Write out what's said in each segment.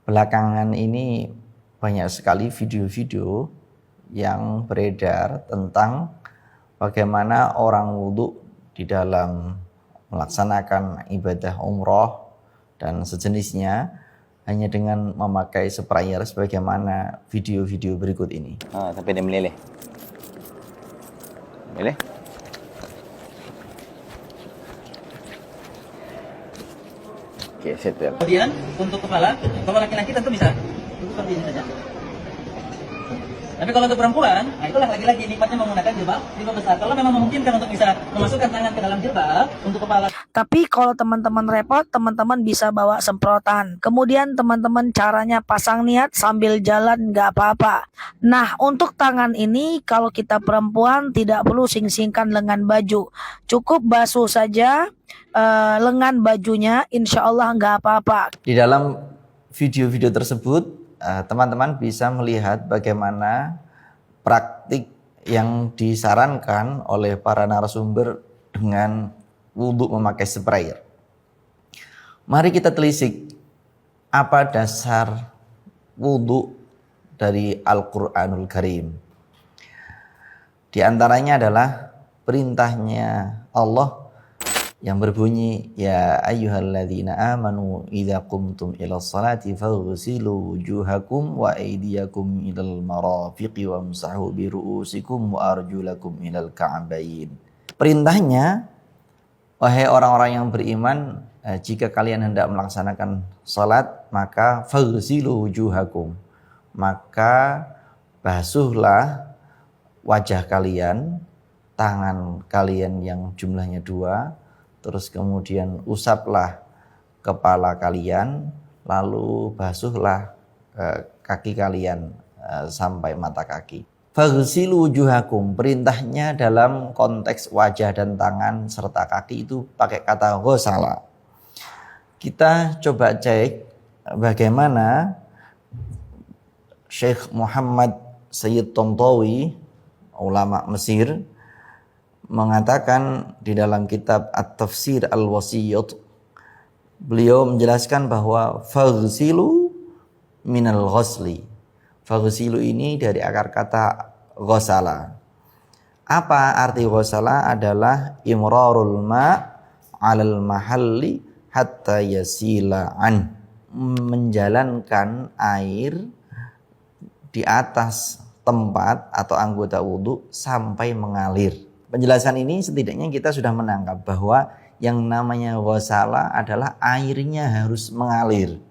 Belakangan ini banyak sekali video-video yang beredar tentang bagaimana orang wudhu di dalam melaksanakan ibadah umroh dan sejenisnya hanya dengan memakai sprayer sebagaimana video-video berikut ini. Sampai dia meleleh. Meleleh. Oke, settle. Kemudian untuk kepala, kalau laki-laki tentu bisa seperti ini saja. Tapi kalau untuk perempuan, nah itulah lagi-lagi nikmatnya menggunakan jilbab besar. Kalau memang memungkinkan untuk bisa memasukkan tangan ke dalam jilbab untuk kepala. Tapi kalau teman-teman repot, teman-teman bisa bawa semprotan. Kemudian teman-teman caranya pasang niat sambil jalan nggak apa-apa. Nah untuk tangan ini kalau kita perempuan tidak perlu sing-singkan lengan baju. Cukup basuh saja lengan bajunya, insya Allah nggak apa-apa. Di dalam video-video tersebut teman-teman bisa melihat bagaimana praktik yang disarankan oleh para narasumber dengan wudhu memakai sprayer. Mari kita telisik apa dasar wudhu dari Al-Quranul Karim. Di antaranya adalah perintahnya Allah yang berbunyi, ya ayyuhalladzina amanu idza qumtum ilas salati faghsilu wujuhakum wa aydiyakum ilal marafiqi wamsahu bi ru'usikum wa arjulakum ilal ka'bayn. Perintahnya, wahai orang-orang yang beriman, jika kalian hendak melaksanakan salat maka faghsilu wujuhakum, maka basuhlah wajah kalian, tangan kalian yang jumlahnya 2, terus kemudian usaplah kepala kalian, lalu basuhlah kaki kalian sampai mata kaki. Faghsilu wujuhakum, perintahnya dalam konteks wajah dan tangan serta kaki itu pakai kata ghasala. Kita coba cek bagaimana Syekh Muhammad Sayyid Tantawi, ulama Mesir, mengatakan di dalam kitab At-Tafsir Al-Wasiyyat, beliau menjelaskan bahwa faghsilu minal ghasli. Faghsilu ini dari akar kata ghasala. Apa arti ghasala? Adalah imrarul ma' 'alal mahalli hatta yasila an. Menjalankan air di atas tempat atau anggota wudhu sampai mengalir. Penjelasan ini setidaknya kita sudah menangkap bahwa yang namanya ghasala adalah airnya harus mengalir.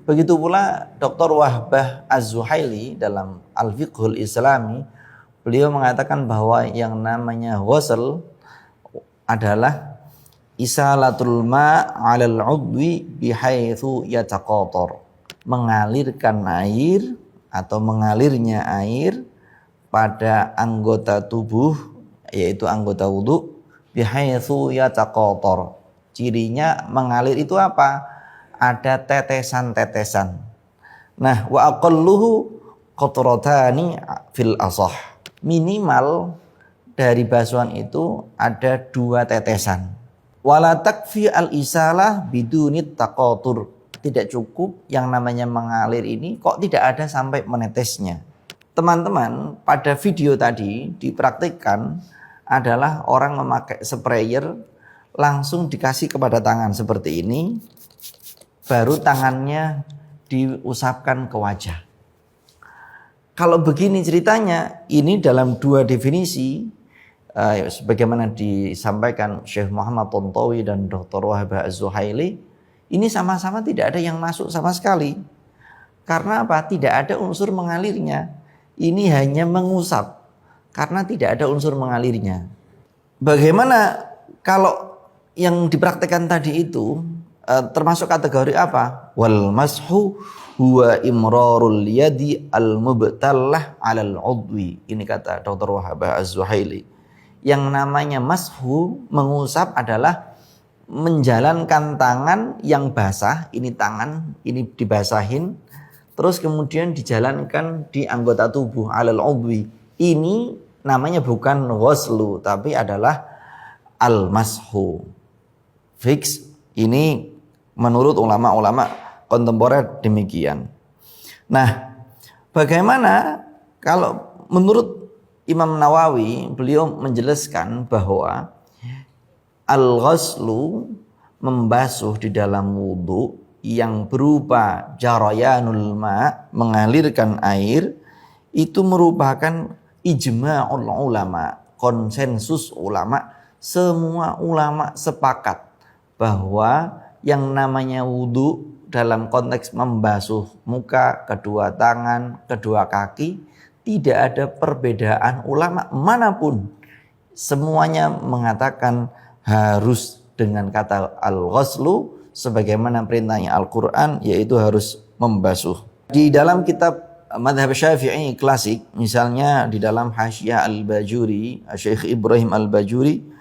Begitu pula Dr. Wahbah Az-Zuhaili dalam Al-Fiqhul Islami, beliau mengatakan bahwa yang namanya ghusl adalah isalatul ma' 'alal 'udwi bihaitsu yataqatar. Mengalirkan air atau mengalirnya air pada anggota tubuh, yaitu anggota wudhu, bihaitsu yataqatar. Cirinya mengalir itu apa? Ada tetesan-tetesan. Nah, wa aqalluhu qatratani fil asah. Minimal dari basuhan itu ada 2 tetesan. Wala takfi al-isalah bidunit taqatur. Tidak cukup yang namanya mengalir ini kok tidak ada sampai menetesnya. Teman-teman, pada video tadi dipraktikkan adalah orang memakai sprayer langsung dikasih kepada tangan seperti ini, baru tangannya diusapkan ke wajah. Kalau begini ceritanya, ini dalam 2 definisi sebagaimana disampaikan Syekh Muhammad Tantawi dan Dr. Wahbah Az-Zuhaili, ini sama-sama tidak ada yang masuk sama sekali. Karena apa? Tidak ada unsur mengalirnya. Ini hanya mengusap karena tidak ada unsur mengalirnya. Bagaimana kalau yang dipraktekkan tadi itu termasuk kategori apa? Wal mashu huwa imrarul yadi al-mubtallah 'alal 'udwi. Ini kata Dr. Wahbah Az-Zuhaili. Yang namanya mashu, mengusap, adalah menjalankan tangan yang basah, ini tangan, ini dibasahin, terus kemudian dijalankan di anggota tubuh 'alal 'udwi. Ini namanya bukan ghuslu, tapi adalah al-mashu. Fix, ini menurut ulama-ulama kontemporer demikian. Nah, bagaimana kalau menurut Imam Nawawi, beliau menjelaskan bahwa al-ghaslu, membasuh di dalam wudhu yang berupa jarayanul ma, mengalirkan air, itu merupakan ijma'ul ulama, konsensus ulama. Semua ulama sepakat bahwa yang namanya wudhu dalam konteks membasuh muka, kedua tangan, kedua kaki, tidak ada perbedaan ulama manapun. Semuanya mengatakan harus dengan kata al-ghaslu sebagaimana perintahnya Al-Quran, yaitu harus membasuh. Di dalam kitab madhab Syafi'i klasik, misalnya di dalam Hasyiah Al-Bajuri, Syekh Ibrahim Al-Bajuri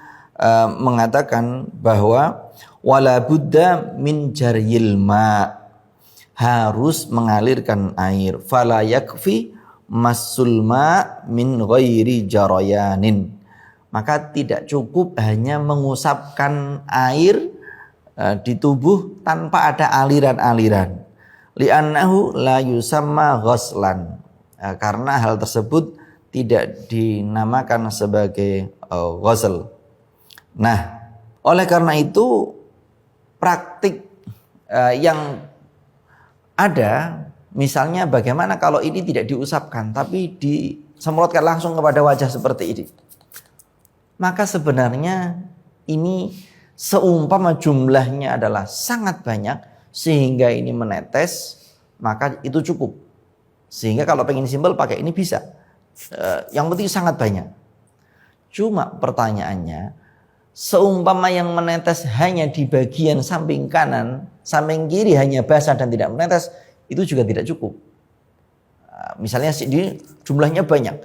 mengatakan bahwa wala budda min jaryil ma, harus mengalirkan air, fala yakfi masul ma min ghairi jarayanin, maka tidak cukup hanya mengusapkan air di tubuh tanpa ada aliran-aliran, li'annahu la yusamma ghaslan, karena hal tersebut tidak dinamakan sebagai ghusl. Nah, oleh karena itu praktik yang ada, misalnya bagaimana kalau ini tidak diusapkan tapi disemprotkan langsung kepada wajah seperti ini, maka sebenarnya ini seumpama jumlahnya adalah sangat banyak sehingga ini menetes, maka itu cukup. Sehingga kalau pengen simpel pakai ini bisa, yang penting sangat banyak. Cuma pertanyaannya, seumpama yang menetes hanya di bagian samping kanan, samping kiri hanya basah dan tidak menetes, itu juga tidak cukup. Misalnya di jumlahnya banyak,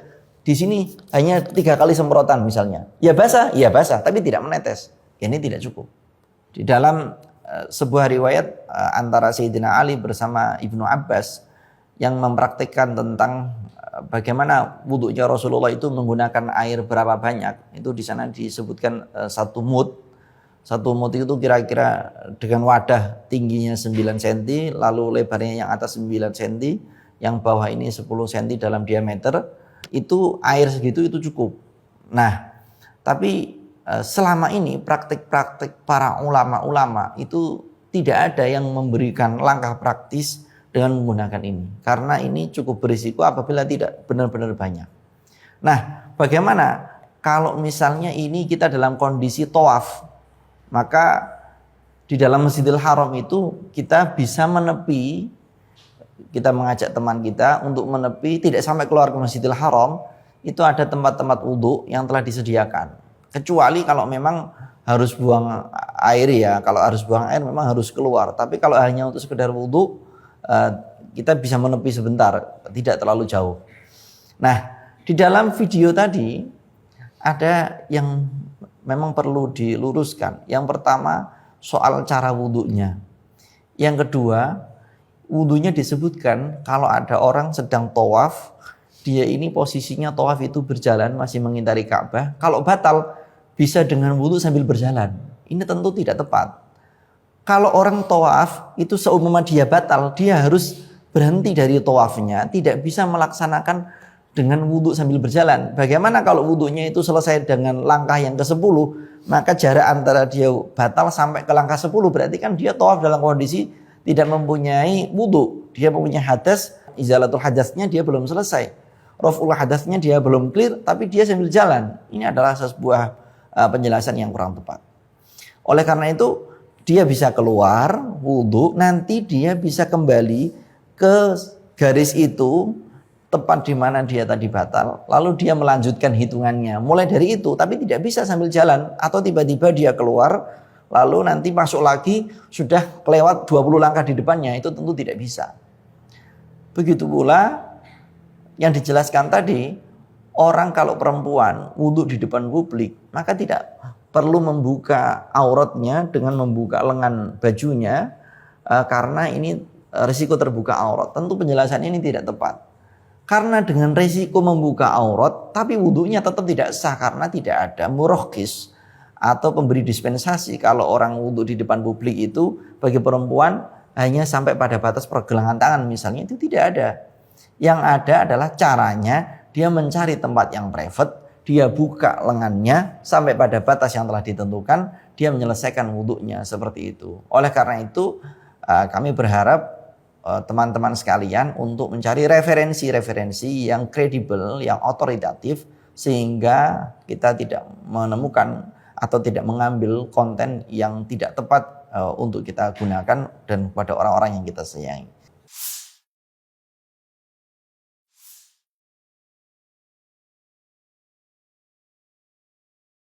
di sini hanya 3 kali semprotan misalnya, ya basah, tapi tidak menetes, ini tidak cukup. Di dalam sebuah riwayat antara Sayyidina Ali bersama Ibnu Abbas yang mempraktikkan tentang bagaimana wudhunya Rasulullah itu menggunakan air berapa banyak, itu di sana disebutkan 1 mud. 1 mud itu kira-kira dengan wadah tingginya 9 cm, lalu lebarnya yang atas 9 cm, yang bawah ini 10 cm dalam diameter, itu air segitu itu cukup. Nah, tapi selama ini praktik-praktik para ulama-ulama itu tidak ada yang memberikan langkah praktis dengan menggunakan ini, karena ini cukup berisiko apabila tidak benar-benar banyak. Nah, bagaimana kalau misalnya ini kita dalam kondisi tawaf, maka di dalam Masjidil Haram itu kita bisa menepi, kita mengajak teman kita untuk menepi, tidak sampai keluar ke Masjidil Haram, itu ada tempat-tempat wudhu yang telah disediakan. Kecuali kalau memang harus buang air ya, kalau harus buang air memang harus keluar. Tapi kalau hanya untuk sekedar wudhu, kita bisa menepi sebentar, tidak terlalu jauh. Nah, di dalam video tadi ada yang memang perlu diluruskan. Yang pertama soal cara wudhunya. Yang kedua, wudhunya disebutkan kalau ada orang sedang tawaf, dia ini posisinya tawaf itu berjalan masih mengitari Ka'bah. Kalau batal bisa dengan wudhu sambil berjalan. Ini tentu tidak tepat. Kalau orang tawaf itu seumpama dia batal, dia harus berhenti dari tawafnya, tidak bisa melaksanakan dengan wudhu sambil berjalan. Bagaimana kalau wudhunya itu selesai dengan langkah yang ke-10, maka jarak antara dia batal sampai ke langkah 10, berarti kan dia tawaf dalam kondisi tidak mempunyai wudhu. Dia mempunyai hadas, izalatul hadasnya dia belum selesai. Raf'ul hadasnya dia belum clear, tapi dia sambil jalan. Ini adalah sebuah penjelasan yang kurang tepat. Oleh karena itu, dia bisa keluar wudhu, nanti dia bisa kembali ke garis itu, tepat di mana dia tadi batal, lalu dia melanjutkan hitungannya mulai dari itu, tapi tidak bisa sambil jalan atau tiba-tiba dia keluar lalu nanti masuk lagi sudah kelewat 20 langkah di depannya, itu tentu tidak bisa. Begitu pula yang dijelaskan tadi, orang kalau perempuan wudhu di depan publik, maka tidak perlu membuka auratnya dengan membuka lengan bajunya, karena ini risiko terbuka aurat. Tentu penjelasan ini tidak tepat. Karena dengan risiko membuka aurat, tapi wudhunya tetap tidak sah karena tidak ada murakhis atau pemberi dispensasi. Kalau orang wudhu di depan publik itu bagi perempuan hanya sampai pada batas pergelangan tangan misalnya, itu tidak ada. Yang ada adalah caranya dia mencari tempat yang private, dia buka lengannya sampai pada batas yang telah ditentukan, dia menyelesaikan wudhunya seperti itu. Oleh karena itu kami berharap teman-teman sekalian untuk mencari referensi-referensi yang kredibel, yang otoritatif, sehingga kita tidak menemukan atau tidak mengambil konten yang tidak tepat untuk kita gunakan dan pada orang-orang yang kita sayangi.